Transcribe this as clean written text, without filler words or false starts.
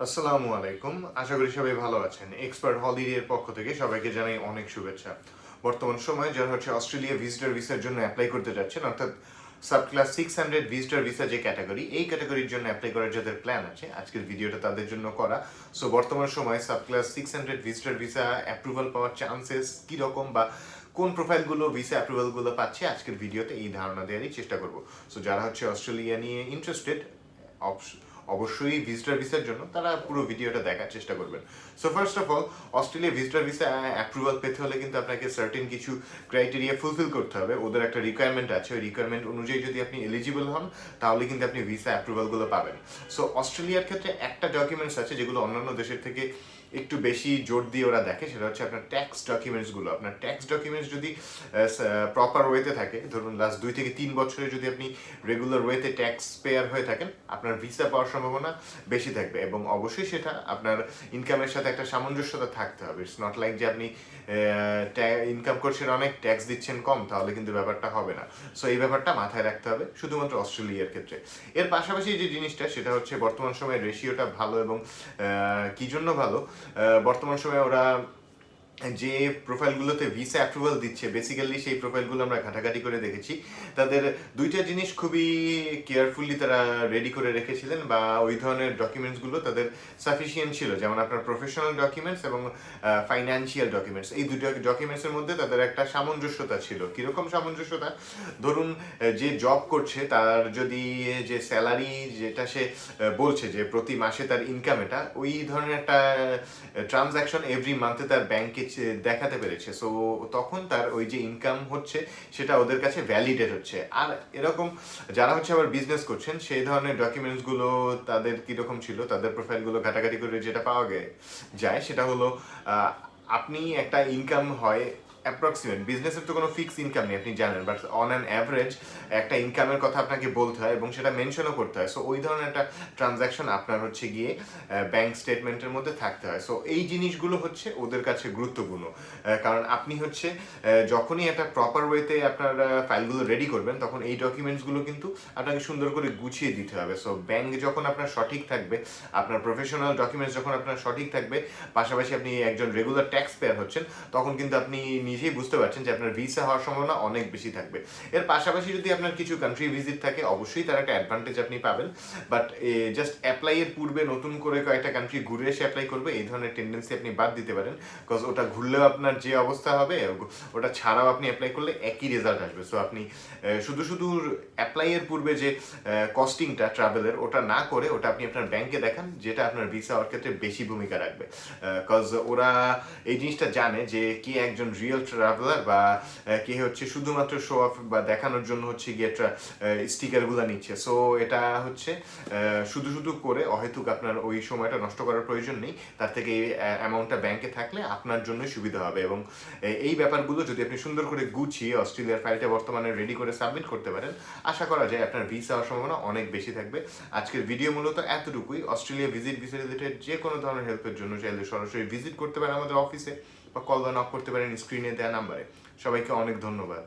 আসসালামু আলাইকুম। আশা করি সবাই ভালো আছেন। এক্সপার্ট হলিডের পক্ষ থেকে সবাইকে জানাই অনেক শুভেচ্ছা। বর্তমান সময়ে যারা অস্ট্রেলিয়া ভিজিটর ভিসার জন্য অ্যাপ্লাই করতে যাচ্ছেন, অর্থাৎ সাব ক্লাস 600 ভিজিটর ভিসা যে ক্যাটাগরি, এই ক্যাটাগরির জন্য অ্যাপ্লাই করার যাদের প্ল্যান আছে, আজকের ভিডিওটা তাদের জন্য করা। সো বর্তমান সময়ে subclass 600 visitor visa approval পাওয়ার চান্সেস কীরকম বা কোন প্রোফাইলগুলো ভিসা অ্যাপ্রুভালগুলো পাচ্ছে, আজকের ভিডিওতে এই ধারণা দেওয়ারই চেষ্টা করব। সো যারা অস্ট্রেলিয়া নিয়ে ইন্টারেস্টেড, অবশ্যই ভিজিটর ভিসার জন্য তারা পুরো ভিডিওটা দেখার চেষ্টা করবেন। So first of all, Australia visitor visa approval পেতে হলে কিন্তু আপনাকে সার্টেন কিছু ক্রাইটেরিয়া ফুলফিল করতে হবে। ওদের একটা রিকোয়ারমেন্ট আছে, ওই রিকোয়ারমেন্ট অনুযায়ী যদি আপনি এলিজিবল হন তাহলে কিন্তু আপনি ভিসা অ্যাপ্রুভালগুলো পাবেন। সো অস্ট্রেলিয়ার ক্ষেত্রে একটা ডকুমেন্টস আছে যেগুলো অন্যান্য দেশের থেকে একটু বেশি জোর দিয়ে ওরা দেখে, সেটা হচ্ছে আপনার ট্যাক্স ডকুমেন্টসগুলো। আপনার ট্যাক্স ডকুমেন্টস যদি প্রপার ওয়েতে থাকে, ধরুন লাস্ট 2 থেকে 3 বছরে যদি আপনি রেগুলার ওয়েতে ট্যাক্স পেয়ার হয়ে থাকেন, আপনার ভিসা পাওয়ার সম্ভাবনা বেশি থাকবে। এবং অবশ্যই সেটা আপনার ইনকামের সাথে একটা সামঞ্জস্যতা থাকতে হবে। ইটস নট লাইক যে আপনি ইনকাম করছেন অনেক, ট্যাক্স দিচ্ছেন কম, তাহলে কিন্তু ব্যাপারটা হবে না। সো এই ব্যাপারটা মাথায় রাখতে হবে শুধুমাত্র অস্ট্রেলিয়ার ক্ষেত্রে। এর পাশাপাশি যে জিনিসটা, সেটা হচ্ছে বর্তমান সময়ে রেশিওটা ভালো। এবং কি জন্য ভালো, বর্তমান সময়ে ওরা যে প্রোফাইলগুলোতে ভিসা অ্যাপ্রুভাল দিচ্ছে, বেসিক্যালি সেই প্রোফাইলগুলো আমরা ঘাটাঘাটি করে দেখেছি। তাদের দুইটা জিনিস খুবই কেয়ারফুলি তারা রেডি করে রেখেছিলেন, বা ওই ধরনের ডকুমেন্টসগুলো তাদের সাফিসিয়েন্ট ছিল। যেমন আপনার প্রফেশনাল ডকুমেন্টস এবং ফাইন্যান্সিয়াল ডকুমেন্টস, এই দুটো ডকুমেন্টসের মধ্যে তাদের একটা সামঞ্জস্যতা ছিল। কীরকম সামঞ্জস্যতা? ধরুন যে জব করছে তার যদি যে স্যালারি যেটা সে বলছে যে প্রতি মাসে তার ইনকাম, এটা ওই ধরনের একটা ট্রানজ্যাকশন এভরি মান্থে তার ব্যাংকে দেখাতে পেরেছে। সো তখন তার ওই যে ইনকাম হচ্ছে সেটা ওদের কাছে ভ্যালিডেট হচ্ছে। আর এরকম যারা আবার বিজনেস করছেন, সেই ধরনের ডকুমেন্টসগুলো তাদের কীরকম ছিল, তাদের প্রোফাইলগুলো ঘাটাঘাটি করে যেটা পাওয়া যায় সেটা হলো আপনি একটা ইনকাম হয় অ্যাপ্রক্সিমেট, বিজনেসের তো কোনো ফিক্স ইনকাম নেই আপনি জানেন, বাট অন অ্যান অ্যাভারেজ একটা ইনকামের কথা আপনাকে বলতে হয় এবং সেটা মেনশনও করতে হয়। সো ওই ধরনের একটা ট্রানজ্যাকশন আপনার গিয়ে ব্যাংক স্টেটমেন্টের মধ্যে থাকতে হয়। সো এই জিনিসগুলো ওদের কাছে গুরুত্বপূর্ণ, কারণ আপনি যখনই একটা প্রপার ওয়েতে আপনার ফাইলগুলো রেডি করবেন, তখন এই ডকুমেন্টসগুলো কিন্তু আপনাকে সুন্দর করে গুছিয়ে দিতে হবে। সো ব্যাংক যখন আপনার সঠিক থাকবে, আপনার প্রফেশনাল ডকুমেন্টস যখন আপনার সঠিক থাকবে, পাশাপাশি আপনি একজন রেগুলার ট্যাক্স পেয়ার হচ্ছেন, তখন কিন্তু আপনি নিজেই বুঝতে পারছেন যে আপনার ভিসা হওয়ার সম্ভাবনা অনেক বেশি থাকবে। এর পাশাপাশি যদি আপনার কিছু কান্ট্রি ভিজিট থাকে, অবশ্যই তার একটা অ্যাডভান্টেজ আপনি পাবেন। বাট জাস্ট অ্যাপ্লাইয়ের পূর্বে নতুন করে কয়েকটা কান্ট্রি ঘুরে এসে অ্যাপ্লাই করবে, এই ধরনের টেন্ডেন্সি আপনি বাদ দিতে পারেন। বিকজ ওটা ঘুরলেও আপনার যে অবস্থা হবে, ওটা ছাড়াও আপনি অ্যাপ্লাই করলে একই রেজাল্ট আসবে। সো আপনি শুধু শুধু অ্যাপ্লাইয়ের পূর্বে যে কস্টিংটা ট্রাভেলের, ওটা না করে ওটা আপনি আপনার ব্যাংকে দেখান, যেটা আপনার ভিসা হওয়ার ক্ষেত্রে বেশি ভূমিকা রাখবে। বিকজ ওরা এই জিনিসটা জানে যে কে একজন রিয়েল ট্রাভেলার, বা কে শুধুমাত্র শো অফ বা দেখানোর জন্য গিয়ে স্টিকারগুলো নিচ্ছে। সো এটা শুধু শুধু করে অহেতুক আপনার ওই সময়টা নষ্ট করার প্রয়োজন নেই। তার থেকে এই অ্যামাউন্টটা ব্যাংকে থাকলে আপনার জন্যই সুবিধা হবে। এবং এই ব্যাপারগুলো যদি আপনি সুন্দর করে গুছিয়ে অস্ট্রেলিয়ার ফাইলটা বর্তমানে রেডি করে সাবমিট করতে পারেন, আশা করা যায় আপনার ভিসা হওয়ার সম্ভাবনা অনেক বেশি থাকবে। আজকের ভিডিও মূলত এতটুকুই। অস্ট্রেলিয়া ভিসা রিলেটেড যে কোনো ধরনের হেল্পের জন্য চাইলে সরাসরি ভিজিট করতে পারেন আমাদের অফিসে, বা কল বা নক করতে পারেন স্ক্রিনে দেওয়া নাম্বারে। সবাইকে অনেক ধন্যবাদ।